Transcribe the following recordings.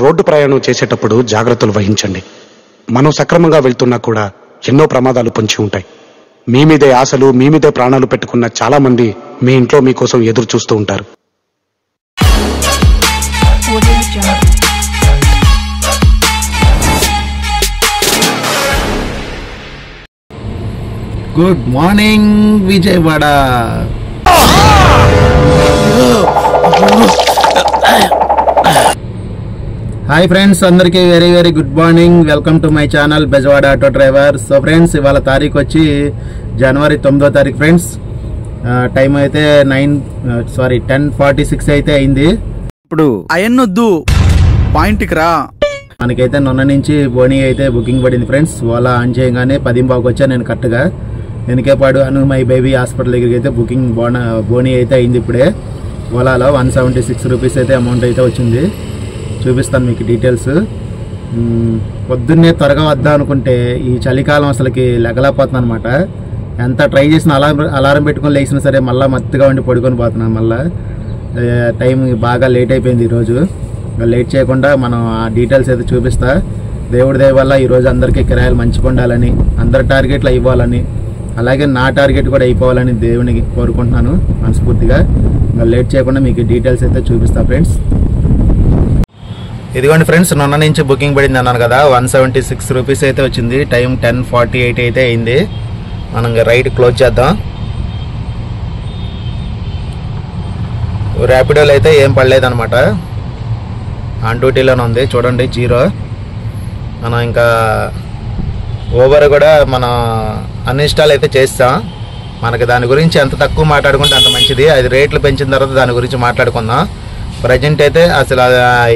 Road ప్రయాణం చేసేటప్పుడు జాగ్రత్తలు వహించండి. మనం సక్రమంగా వెళ్తున్నా కూడా ఎన్నో ప్రమాదాలు పొంచి ఉంటాయి. మీ మీదే ఆశలు, మీ మీదే ప్రాణాలు పెట్టుకున్న చాలా మంది మీ ఇంట్లో మీకోసం ఎదురు చూస్తూ ఉంటారు. Good morning Vijayawada. Hi friends, అందరికీ very very good morning. Welcome to my channel Bezawada auto driver. So friends, ఇవాళ తారీఖు వచ్చి జనవరి 9వ తారీఖు ఫ్రెండ్స్. టైం అయితే 10:46 అయితే అయింది. ఇప్పుడు అయన్నొద్దు, పాయింట్కి రా. మనకైతే నిన్న నుంచి బోనీ అయితే బుకింగ్ పడింది ఫ్రెండ్స్. ఓలా ఆన్ చేయగానే 10:15 వచ్చా నేను కరెక్ట్గా. వెనకేపాడు మై బేబీ హాస్పిటల్ దగ్గరికి అయితే బుకింగ్ బోనీ అయితే అయింది. ఇప్పుడే ఓలాలో 176 రూపీస్ అయితే అమౌంట్ అయితే వచ్చింది. చూపిస్తాను మీకు డీటెయిల్స్. పొద్దున్నే త్వరగా వద్దాం అనుకుంటే ఈ చలికాలం అసలుకి లెగలేకపోతున్నాను అనమాట. ఎంత ట్రై చేసిన అలారం పెట్టుకొని లేచినా సరే మళ్ళీ మత్తుగా ఉండి పడుకొని పోతున్నాను. మళ్ళీ టైం బాగా లేట్ అయిపోయింది ఈరోజు. లేట్ చేయకుండా మనం ఆ డీటెయిల్స్ అయితే చూపిస్తా. దేవుడి దయ వల్ల ఈరోజు అందరికీ కిరాయిలు మంచిగా ఉండాలని, అందరి టార్గెట్లు అయిపోవాలని, అలాగే నా టార్గెట్ కూడా అయిపోవాలని దేవునికి కోరుకుంటున్నాను మనస్ఫూర్తిగా. లేట్ చేయకుండా మీకు డీటెయిల్స్ అయితే చూపిస్తా ఫ్రెండ్స్. ఇదిగోండి ఫ్రెండ్స్, నిన్న నుంచి బుకింగ్ పడింది అన్నాను కదా. 176 రూపీస్ అయితే వచ్చింది. టైం 10:48 అయితే అయింది. మనం రైడ్ క్లోజ్ చేద్దాం. ర్యాపిడోలో అయితే ఏం పడలేదు అనమాట. ఆన్ డ్యూటీలోనే ఉంది చూడండి, 0. మనం ఇంకా ఓవర్ కూడా మనం అన్ఇన్స్టాల్ అయితే చేస్తాం. మనకి దాని గురించి ఎంత తక్కువ మాట్లాడుకుంటే అంత మంచిది. అది రేట్లు పెంచిన తర్వాత దాని గురించి మాట్లాడుకుందాం. ప్రజెంట్ అయితే అసలు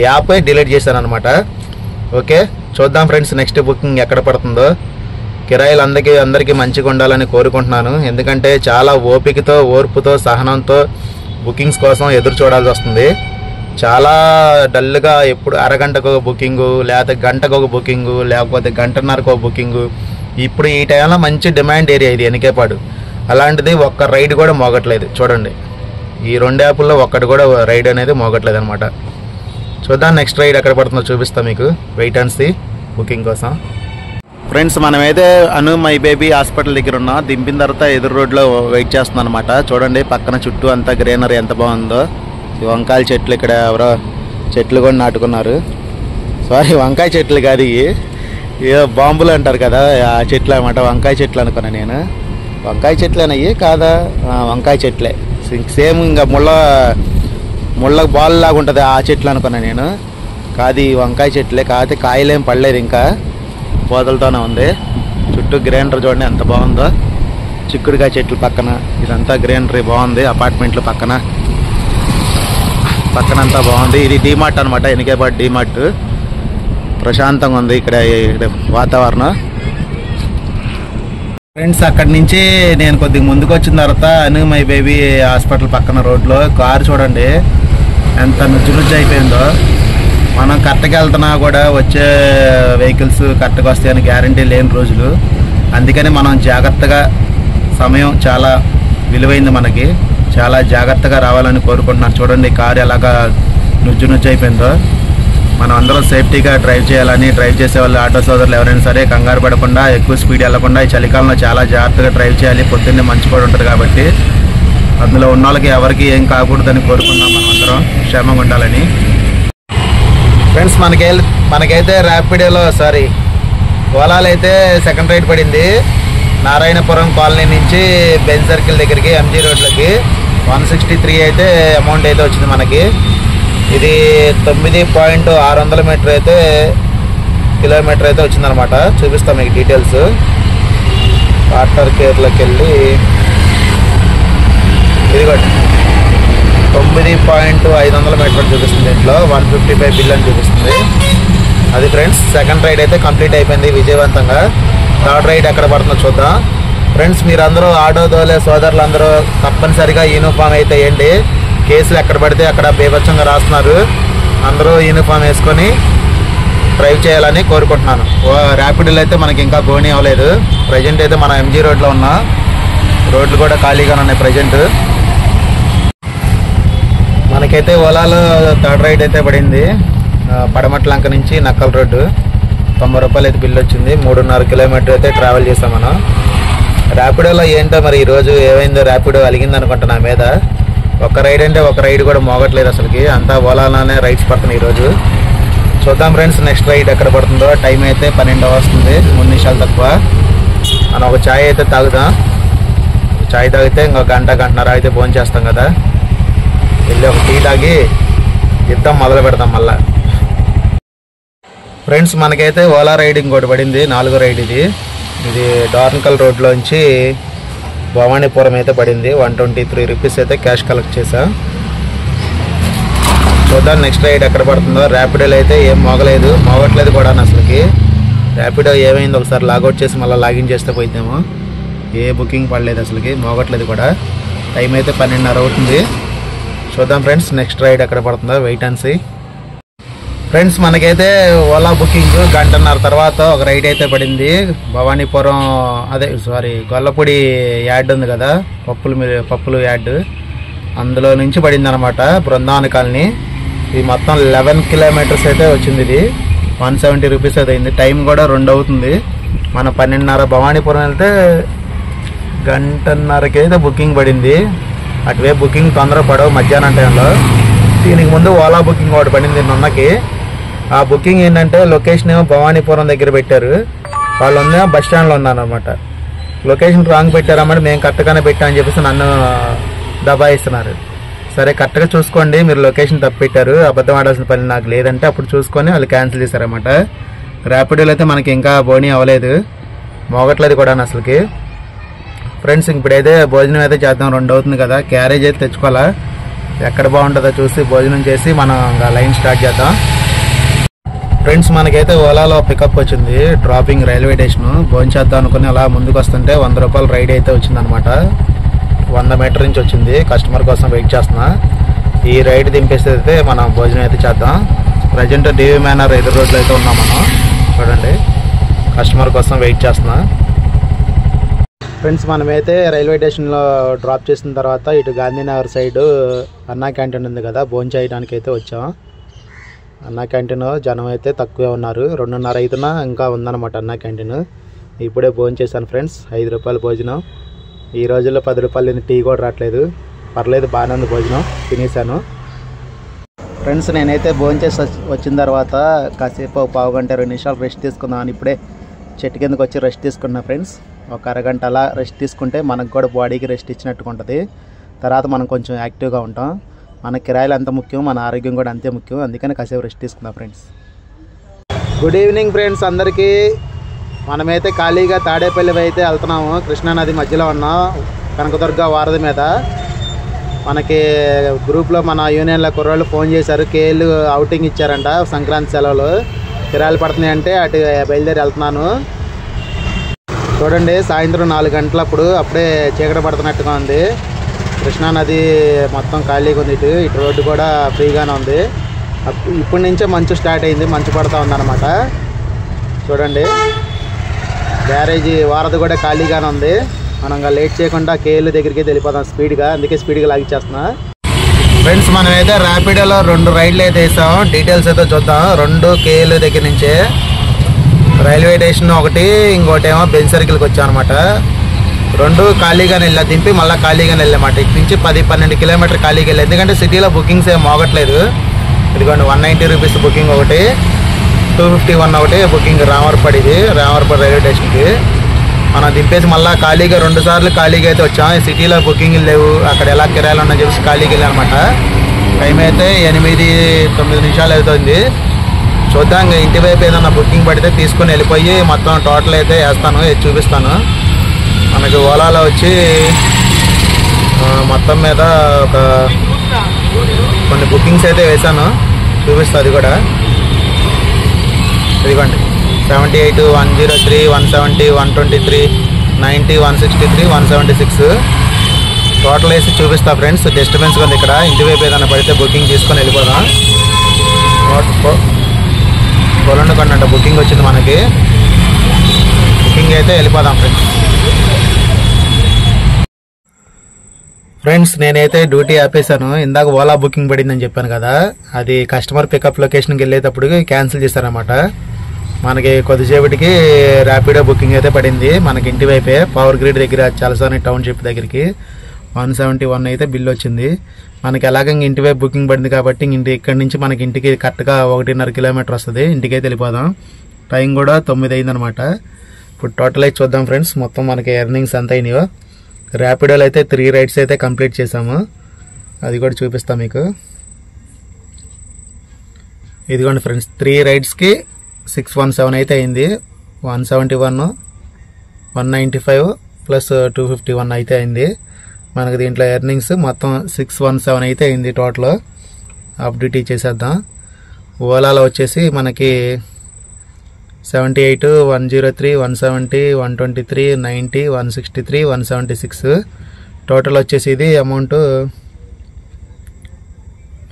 యాప్ డిలీట్ చేశాను అనమాట. ఓకే, చూద్దాం ఫ్రెండ్స్ నెక్స్ట్ బుకింగ్ ఎక్కడ పడుతుందో. కిరాయిలు అందరికీ మంచిగా ఉండాలని కోరుకుంటున్నాను. ఎందుకంటే చాలా ఓపికతో, ఓర్పుతో, సహనంతో బుకింగ్స్ కోసం ఎదురు చూడాల్సి వస్తుంది. చాలా డల్గా ఎప్పుడు అరగంటకు ఒక బుకింగు, లేకపోతే గంటకు ఒక బుకింగు, లేకపోతే గంటన్నరకు ఒక బుకింగు. ఇప్పుడు ఈ టైంలో మంచి డిమాండ్ ఏరియా ఇది వెనకేపాడు. అలాంటిది ఒక్క రైడ్ కూడా మోగట్లేదు చూడండి. ఈ 2 యాప్ల్లో ఒక్కటి కూడా రైడ్ అనేది మోగట్లేదు అనమాట. చూద్దాం నెక్స్ట్ రైడ్ ఎక్కడ పడుతుందో చూపిస్తాం మీకు. వెయిట్ అండ్ సీ బుకింగ్ కోసం. ఫ్రెండ్స్, మనమైతే మై బేబీ హాస్పిటల్ దగ్గర ఉన్నాం. దింపిన తర్వాత ఎదురు రోడ్లో వెయిట్ చేస్తున్నాం అనమాట. చూడండి పక్కన చుట్టూ అంతా గ్రీనరీ ఎంత బాగుందో. ఈ వంకాయల చెట్లు, ఇక్కడ ఎవరో చెట్లు కూడా నాటుకున్నారు. సారీ, వంకాయ చెట్లు కాదు ఇవి, ఏదో బాంబులు అంటారు కదా ఆ చెట్లు అనమాట. వంకాయ చెట్లు అనుకున్నా నేను. వంకాయ చెట్లేనయ్యి కాదా? వంకాయ చెట్లే. సేమ్ ఇంకా ముళ్ళ బాల్ లాగా ఉంటుంది ఆ చెట్లు అనుకున్నా నేను. కాదు, ఈ వంకాయ చెట్లే. కాకపోతే కాయలేం పడలేదు, ఇంకా పోదలతోనే ఉంది. చుట్టూ గ్రీనరీ చూడండి ఎంత బాగుందో. చిక్కుడుకాయ చెట్లు పక్కన ఇదంతా గ్రీనరీ బాగుంది. అపార్ట్మెంట్లు పక్కనంతా బాగుంది. ఇది డీమార్ట్ అనమాట, ఎనికేపాటు డీమార్ట్. ప్రశాంతంగా ఉంది ఇక్కడ వాతావరణం. ఫ్రెండ్స్, అక్కడి నుంచి నేను కొద్దిగా ముందుకు వచ్చిన తర్వాత మై బేబీ హాస్పిటల్ పక్కన రోడ్లో కారు చూడండి ఎంత నుజ్జు అయిపోయిందో. మనం కరెక్ట్గా వెళ్తున్నా కూడా వచ్చే వెహికల్స్ కరెక్ట్గా వస్తాయని గ్యారంటీ లేని రోజులు. అందుకని మనం జాగ్రత్తగా, సమయం చాలా విలువైంది మనకి, చాలా జాగ్రత్తగా రావాలని కోరుకుంటున్నాను. చూడండి కారు ఎలాగా నుజ్జు అయిపోయిందో. మనం అందరం సేఫ్టీగా డ్రైవ్ చేయాలని, డ్రైవ్ చేసే వాళ్ళు ఆటో సోదరులు ఎవరైనా సరే కంగారు పడకుండా, ఎక్కువ స్పీడ్ వెళ్లకుండా, ఈ చలికాలంలో చాలా జాగ్రత్తగా డ్రైవ్ చేయాలి. పొద్దున్నే మంచు కూడా ఉంటుంది కాబట్టి అందులో ఉన్న వాళ్ళకి ఎవరికి ఏం కాకూడదని కోరుకున్నాం. మనం అందరం క్షేమంగా ఉండాలని. ఫ్రెండ్స్, మనకైతే ర్యాపిడోలో ఓలాలో అయితే సెకండ్ రైడ్ పడింది. నారాయణపురం కాలనీ నుంచి బెంజ్ సర్కిల్ దగ్గరికి ఎంజీ రోడ్లకి 163 అయితే అమౌంట్ అయితే వచ్చింది మనకి. ఇది 9.600 కిలోమీటర్ అయితే వచ్చిందనమాట. చూపిస్తాం మీకు డీటెయిల్స్. వాటర్ కేర్లోకి వెళ్ళి ఇదిగోండి 9.500 మీటర్ చూపిస్తుంది. దీంట్లో 155 బిల్ అని చూపిస్తుంది. అది ఫ్రెండ్స్, సెకండ్ రైడ్ అయితే కంప్లీట్ అయిపోయింది విజయవంతంగా. థర్డ్ రైడ్ ఎక్కడ పడుతుందో చూద్దాం. ఫ్రెండ్స్, మీరందరూ ఆటో దోలే సోదరులందరూ తప్పనిసరిగా యూనిఫామ్ అయితే వేయండి. కేసులు ఎక్కడ పడితే అక్కడ బీభత్సంగా రాస్తున్నారు. అందరూ యూనిఫామ్ వేసుకొని డ్రైవ్ చేయాలని కోరుకుంటున్నాను. ర్యాపిడోలో అయితే మనకి ఇంకా బోనీ అవ్వలేదు. ప్రజెంట్ అయితే మనం ఎంజీ రోడ్లో ఉన్నాం. రోడ్లు కూడా ఖాళీగానే ఉన్నాయి ప్రజెంట్. మనకైతే ఓలాలో థర్డ్ రైడ్ అయితే పడింది. పడమట్లంక నుంచి నక్కల రోడ్డు 90 రూపాయలు అయితే బిల్లు వచ్చింది. 3.5 కిలోమీటర్ అయితే ట్రావెల్ చేసాం మనం. ర్యాపిడోలో ఏంటో మరి ఈరోజు ఏమైందో, ర్యాపిడో అలిగింది అనుకుంటా నా మీద. ఒక రైడ్ అంటే ఒక రైడ్ కూడా మోగట్లేదు అసలుకి, అంతా ఓలాలోనే రైడ్స్ పడుతున్నాయి ఈరోజు. చూద్దాం ఫ్రెండ్స్ నెక్స్ట్ రైడ్ ఎక్కడ పడుతుందో. టైం అయితే 12 వస్తుంది, 3 నిమిషాలు తక్కువ. మనం ఒక ఛాయ్ అయితే తాగుదాం. ఛాయ్ తాగితే ఇంకో గంటన్నర అయితే భోజనం చేస్తాం కదా. వెళ్ళి ఒక టీ తాగి యుద్ధం మొదలు పెడతాం మళ్ళా. ఫ్రెండ్స్ మనకైతే ఓలా రైడ్ ఇంకోటి పడింది, 4వ రైడ్ ఇది. ఇది డార్నకల్ రోడ్లోంచి భవానీపురం అయితే పడింది. 123 రూపీస్ అయితే క్యాష్ కలెక్ట్ చేసా. చూద్దాం నెక్స్ట్ రైడ్ ఎక్కడ పడుతుందో. ర్యాపిడోలో అయితే ఏం మోగట్లేదు కూడా అసలుకి. ర్యాపిడో ఏమైంది ఒకసారి లాగౌట్ చేసి మళ్ళీ లాగిన్ చేస్తే పోయిద్దాము. ఏ బుకింగ్ పడలేదు అసలుకి, మోగట్లేదు కూడా. టైం అయితే 12:30 అవుతుంది. చూద్దాం ఫ్రెండ్స్ నెక్స్ట్ రైడ్ ఎక్కడ పడుతుందో, వెయిట్ అండ్ సీ. ఫ్రెండ్స్ మనకైతే ఓలా బుకింగ్ గంటన్నర తర్వాత ఒక రైడ్ అయితే పడింది. భవానీపురం గొల్లపూడి యాడ్ ఉంది కదా, పప్పులు యాడ్, అందులో నుంచి పడింది అనమాట. బృందావన కాలనీ. ఇది మొత్తం 11 కిలోమీటర్స్ అయితే వచ్చింది. ఇది 170 రూపీస్ అయితే అయింది. టైం కూడా 2 అవుతుంది. మనం 12:30 భవానీపురం వెళ్తే గంటన్నరకి అయితే బుకింగ్ పడింది. అటువే బుకింగ్ తొందర పడవు మధ్యాహ్నం టైంలో. దీనికి ముందు ఓలా బుకింగ్ ఒకటి పడింది నిన్నకి. ఆ బుకింగ్ ఏంటంటే లొకేషన్ ఏమో భవానీపురం దగ్గర పెట్టారు, వాళ్ళు ఉన్న బస్ స్టాండ్లో ఉన్నాను అనమాట. లొకేషన్ రాంగ్ పెట్టారన్నమాట. మేము కరెక్ట్గానే పెట్టామని చెప్పేసి నన్ను దబాయిస్తున్నారు. సరే కరెక్ట్గా చూసుకోండి, మీరు లొకేషన్ తప్పు పెట్టారు, అబద్ధం ఆడాల్సిన పని నాకు లేదంటే అప్పుడు చూసుకొని వాళ్ళు క్యాన్సిల్ చేశారన్నమాట. ర్యాపిడోలో అయితే మనకి ఇంకా బోనీ అవ్వలేదు, మోగట్లేదు కూడా అసలుకి. ఫ్రెండ్స్ ఇప్పుడైతే భోజనం అయితే చేద్దాం, 2 అవుతుంది కదా. క్యారేజ్ అయితే తెచ్చుకోవాలా, ఎక్కడ బాగుంటుందో చూసి భోజనం చేసి మనం ఇంకా లైన్ స్టార్ట్ చేద్దాం. ఫ్రెండ్స్ మనకైతే ఓలాలో పికప్ వచ్చింది, డ్రాపింగ్ రైల్వే స్టేషన్. భోజనం చేద్దాం అనుకుని అలా ముందుకు వస్తుంటే 100 రూపాయలు రైడ్ అయితే వచ్చిందనమాట. 100 మీటర్ నుంచి వచ్చింది. కస్టమర్ కోసం వెయిట్ చేస్తున్నా. ఈ రైడ్ దింపేస్తే అయితే మనం భోజనం అయితే చేద్దాం. ప్రజెంట్ డివి మేనర్ ఎదురు రోడ్లో అయితే ఉన్నాం మనం. చూడండి కస్టమర్ కోసం వెయిట్ చేస్తున్నా. ఫ్రెండ్స్ మనమైతే రైల్వే స్టేషన్లో డ్రాప్ చేసిన తర్వాత ఇటు గాంధీనగర్ సైడ్ అన్నా క్యాంటీన్ ఉంది కదా, భోజనం చేయడానికి అయితే వచ్చాం. అన్నా క్యాంటీన్ జనం అయితే తక్కువే ఉన్నారు. 2:30 అవుతున్నా ఇంకా ఉందన్నమాట అన్నా క్యాంటీన్. ఇప్పుడే భోజనం చేశాను ఫ్రెండ్స్, 5 రూపాయల భోజనం. ఈ రోజుల్లో 10 రూపాయలు టీ కూడా రావట్లేదు, పర్లేదు బాగానే ఉంది భోజనం, తినేసాను. ఫ్రెండ్స్ నేనైతే భోజనం చేసి వచ్చిన తర్వాత కాసేపు 1/2 గంట 2 నిమిషాలు రెస్ట్ తీసుకుందామని ఇప్పుడే చెట్టు కిందకి వచ్చి రెస్ట్ తీసుకున్నా ఫ్రెండ్స్. ఒక అరగంట అలా రెస్ట్ తీసుకుంటే మనకు కూడా బాడీకి రెస్ట్ ఇచ్చినట్టుగా ఉంటుంది. తర్వాత మనం కొంచెం యాక్టివ్గా ఉంటాం. మన కిరాయిలు అంత ముఖ్యం, మన ఆరోగ్యం కూడా అంతే ముఖ్యం. అందుకని కాసేపు రెస్ట్ తీసుకుందాం ఫ్రెండ్స్. గుడ్ ఈవినింగ్ ఫ్రెండ్స్ అందరికీ. మనమైతే ఖాళీగా తాడేపల్లి అయితే వెళ్తున్నాము. కృష్ణానది మధ్యలో ఉన్నాం, కనకదుర్గ వారధి మీద. మనకి గ్రూప్లో మన యూనియన్ల కుర్రాళ్ళు ఫోన్ చేశారు, కేఎల్ అవుటింగ్ ఇచ్చారంట సంక్రాంతి సెలవులు, కిరాయిలు పడుతున్నాయి అంటే అటు బయలుదేరి వెళ్తున్నాను. చూడండి సాయంత్రం 4 గంటలప్పుడు అప్పుడే చీకటి పడుతున్నట్టుగా ఉంది. కృష్ణానది మొత్తం ఖాళీగా ఉంది. ఇటు రోడ్డు కూడా ఫ్రీగానే ఉంది. ఇప్పటి నుంచే మంచు స్టార్ట్ అయింది, మంచు పడుతూ ఉందన్నమాట. చూడండి బ్యారేజీ వారధి కూడా ఖాళీగానే ఉంది. మనం ఇంకా లేట్ చేయకుండా కేఎల్ దగ్గరికి వెళ్ళిపోదాం స్పీడ్గా, అందుకే స్పీడ్గా లాగిచ్చేస్తున్నా. ఫ్రెండ్స్ మనమైతే ర్యాపిడోలో 2 రైడ్లు అయితే వేసాం. డీటెయిల్స్ అయితే చూద్దాం. 2 కేఎల్ దగ్గర నుంచే రైల్వే స్టేషన్ ఒకటి, ఇంకోటి ఏమో బెంచ్ సర్కిల్కి వచ్చాం అనమాట. 2 ఖాళీగానే వెళ్ళా, దింపి మళ్ళీ ఖాళీగానే వెళ్ళామాట. ఇటు నుంచి 10-12 కిలోమీటర్ ఖాళీగా వెళ్ళి, ఎందుకంటే సిటీలో బుకింగ్స్ ఏం మోగట్లేదు. ఇదిగోండి 190 రూపీస్ బుకింగ్ ఒకటి, 251 ఒకటి బుకింగ్ రామవరపడిది, రామవరపడి రైల్వే స్టేషన్కి. మనం దింపేసి మళ్ళీ ఖాళీగా 2 సార్లు ఖాళీగా అయితే వచ్చాం. సిటీలో బుకింగ్లు లేవు, అక్కడ ఎలా కిరాయిలు ఉన్నాయని చెప్పేసి ఖాళీకి వెళ్ళాం అనమాట. టైం అయితే 8-9 నిమిషాలు అవుతుంది. చూద్దాం, ఇంకా ఇంటి వైపు ఏదన్నా బుకింగ్ పడితే తీసుకొని వెళ్ళిపోయి మొత్తం టోటల్ అయితే వేస్తాను, చూపిస్తాను. మనకి ఓలాలో వచ్చి మొత్తం మీద ఒక కొన్ని బుకింగ్స్ అయితే వేసాను, చూపిస్తాను అది కూడా. ఇదిగోండి 78, 103, 170, 123, 90, 163, 176 టోటల్ వేసి చూపిస్తా ఫ్రెండ్స్. డిస్టర్బెన్స్ ఉంది ఇక్కడ, ఇంటి వైపు ఏదైనా పడితే బుకింగ్ తీసుకొని వెళ్ళిపోదాం. కొలండకొండ బుకింగ్ వచ్చింది మనకి, బుకింగ్ అయితే వెళ్ళిపోదాం ఫ్రెండ్స్. ఫ్రెండ్స్ నేనైతే డ్యూటీ ఆపేశాను. ఇందాక ఓలా బుకింగ్ పడిందని చెప్పాను కదా, అది కస్టమర్ పికప్ లొకేషన్కి వెళ్ళేటప్పుడు క్యాన్సిల్ చేశారనమాట. మనకి కొద్దిసేపటికి ర్యాపిడో బుకింగ్ అయితే పడింది మనకి ఇంటి వైపే, పవర్ గ్రిడ్ దగ్గర చలసాని టౌన్షిప్ దగ్గరికి 171 అయితే బిల్ వచ్చింది. మనకి ఎలాగ ఇంటి వైపు బుకింగ్ పడింది కాబట్టి ఇక్కడి నుంచి మనకి ఇంటికి కరెక్ట్గా 1.5 కిలోమీటర్ వస్తుంది. ఇంటికైతే వెళ్ళిపోదాం. టైం కూడా 9 అయిందనమాట. ఇప్పుడు టోటల్ అయితే చూద్దాం ఫ్రెండ్స్, మొత్తం మనకి ఎర్నింగ్స్ ఎంత అయినాయో. ర్యాపిడోలో అయితే 3 రైడ్స్ అయితే కంప్లీట్ చేసాము, అది కూడా చూపిస్తాం మీకు. ఇదిగోండి ఫ్రెండ్స్, 3 రైడ్స్కి 617 అయితే అయింది. 171, 195 ప్లస్ 251 అయితే అయింది. మనకి దీంట్లో ఎర్నింగ్స్ మొత్తం 617 అయితే అయింది టోటల్. అప్డేట్ చేసేద్దాం. ఓలాలో వచ్చేసి మనకి 78, 103, 170, 123, 90, 163, 176 టోటల్ వచ్చేసి ఇది అమౌంట్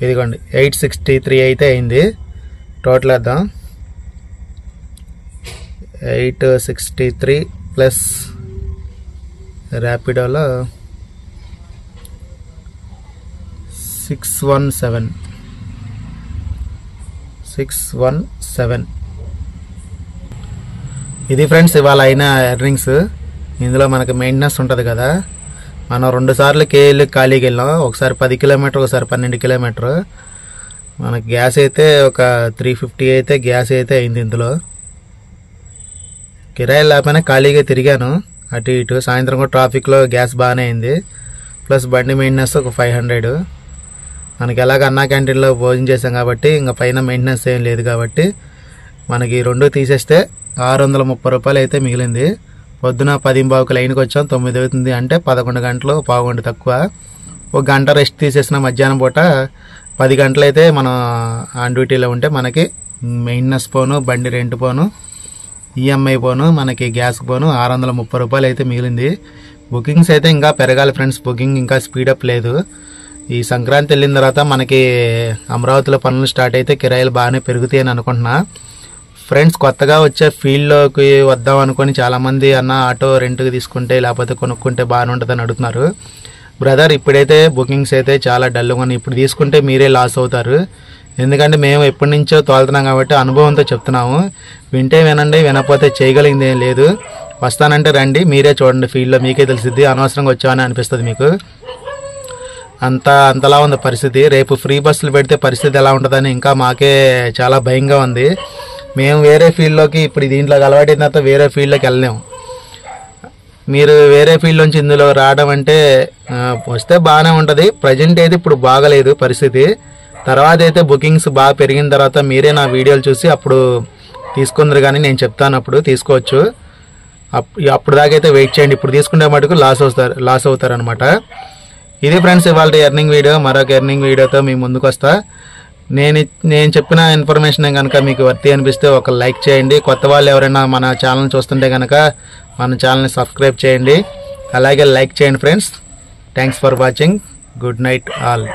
ఇదిగోండి 863 అయితే అయింది. టోటల్ వేద్దాం. 863 ప్లస్ ర్యాపిడోలో 617. ఇది ఫ్రెండ్స్ ఇవాళ అయిన ఎర్నింగ్స్. ఇందులో మనకి మెయింటెనెన్స్ ఉంటుంది కదా, మనం 2 సార్లు కేఎల్ ఖాళీకి వెళ్ళాం. ఒకసారి 10 కిలోమీటర్, ఒకసారి 12 కిలోమీటర్. మనకి గ్యాస్ అయితే ఒక 350 అయితే గ్యాస్ అయితే అయింది. ఇందులో కిరాయిలు లేకపోయినా ఖాళీగా తిరిగాను అటు ఇటు. సాయంత్రం కూడా ట్రాఫిక్లో గ్యాస్ బాగానే అయింది. ప్లస్ బండి మెయింటెనెన్స్ ఒక 500. మనకి ఎలాగ అన్నా క్యాంటీన్లో భోజనం చేసాం కాబట్టి ఇంకా పైన మెయింటెనెన్స్ ఏం లేదు కాబట్టి మనకి 2 తీసేస్తే 630 రూపాయలు అయితే మిగిలింది. పొద్దున 10:15 లైన్కి వచ్చాం, 9 అవుతుంది అంటే 11 గంటలు, పావుగంట తక్కువ. 1 గంట రెస్ట్ తీసేసిన మధ్యాహ్నం పూట 10 గంటలు అయితే మనం ఆన్ డ్యూటీలో ఉంటే మనకి మెయింటెనెన్స్ పోను, బండి రెంట్ పోను, ఈఎంఐ పోను, మనకి గ్యాస్ పోను 630 రూపాయలు అయితే మిగిలింది. బుకింగ్స్ అయితే ఇంకా పెరగాలి ఫ్రెండ్స్, బుకింగ్ ఇంకా స్పీడప్ లేదు. ఈ సంక్రాంతి వెళ్ళిన తర్వాత మనకి అమరావతిలో పనులు స్టార్ట్ అయితే కిరాయిలు బాగానే పెరుగుతాయి అని అనుకుంటున్నా. ఫ్రెండ్స్ కొత్తగా వచ్చే ఫీల్డ్లోకి వద్దాం అనుకొని చాలామంది అన్న ఆటో రెంట్కి తీసుకుంటే లేకపోతే కొనుక్కుంటే బాగానే ఉంటుందని అడుగుతున్నారు. బ్రదర్ ఇప్పుడైతే బుకింగ్స్ అయితే చాలా డల్గా ఉన్నాయి. ఇప్పుడు తీసుకుంటే మీరే లాస్ అవుతారు. ఎందుకంటే మేము ఎప్పటి నుంచో తోలుతున్నాం కాబట్టి అనుభవంతో చెప్తున్నాము. వింటే వినండి, వినకపోతే చేయగలిగింది ఏం లేదు. వస్తానంటే రండి, మీరే చూడండి, ఫీల్డ్లో మీకే తెలిసిద్ది. అనవసరంగా వచ్చామని అనిపిస్తుంది మీకు. అంతలా ఉంది పరిస్థితి. రేపు ఫ్రీ బస్సులు పెడితే పరిస్థితి ఎలా ఉంటుందని ఇంకా మాకే చాలా భయంగా ఉంది. మేము వేరే ఫీల్డ్లోకి ఇప్పుడు దీంట్లోకి అలవాటైన తర్వాత వేరే ఫీల్డ్లోకి వెళ్ళలేము. మీరు వేరే ఫీల్డ్ నుంచి ఇందులో రావడం అంటే వస్తే బాగానే ఉంటుంది. ప్రజెంట్ అయితే ఇప్పుడు బాగలేదు పరిస్థితి. తర్వాత అయితే బుకింగ్స్ బాగా పెరిగిన తర్వాత మీరే నా వీడియోలు చూసి అప్పుడు తీసుకుందరు, కానీ నేను చెప్తాను అప్పుడు తీసుకోవచ్చు. అప్పుడు దాకైతే వెయిట్ చేయండి. ఇప్పుడు తీసుకుంటే మటుకు లాస్ అవుతారు అనమాట. ఇది ఫ్రెండ్స్ ఇవాళ ఎర్నింగ్ వీడియో. మరొక ఎర్నింగ్ వీడియోతో మీ ముందుకు వస్తా. నేను చెప్పిన ఇన్ఫర్మేషన్ కనుక మీకు వర్తి అనిపిస్తే ఒక లైక్ చేయండి. కొత్త వాళ్ళు ఎవరైనా మన ఛానల్ చూస్తుంటే కనుక మన ఛానల్ని సబ్స్క్రైబ్ చేయండి, అలాగే లైక్ చేయండి friends. Thanks for watching. Good night all.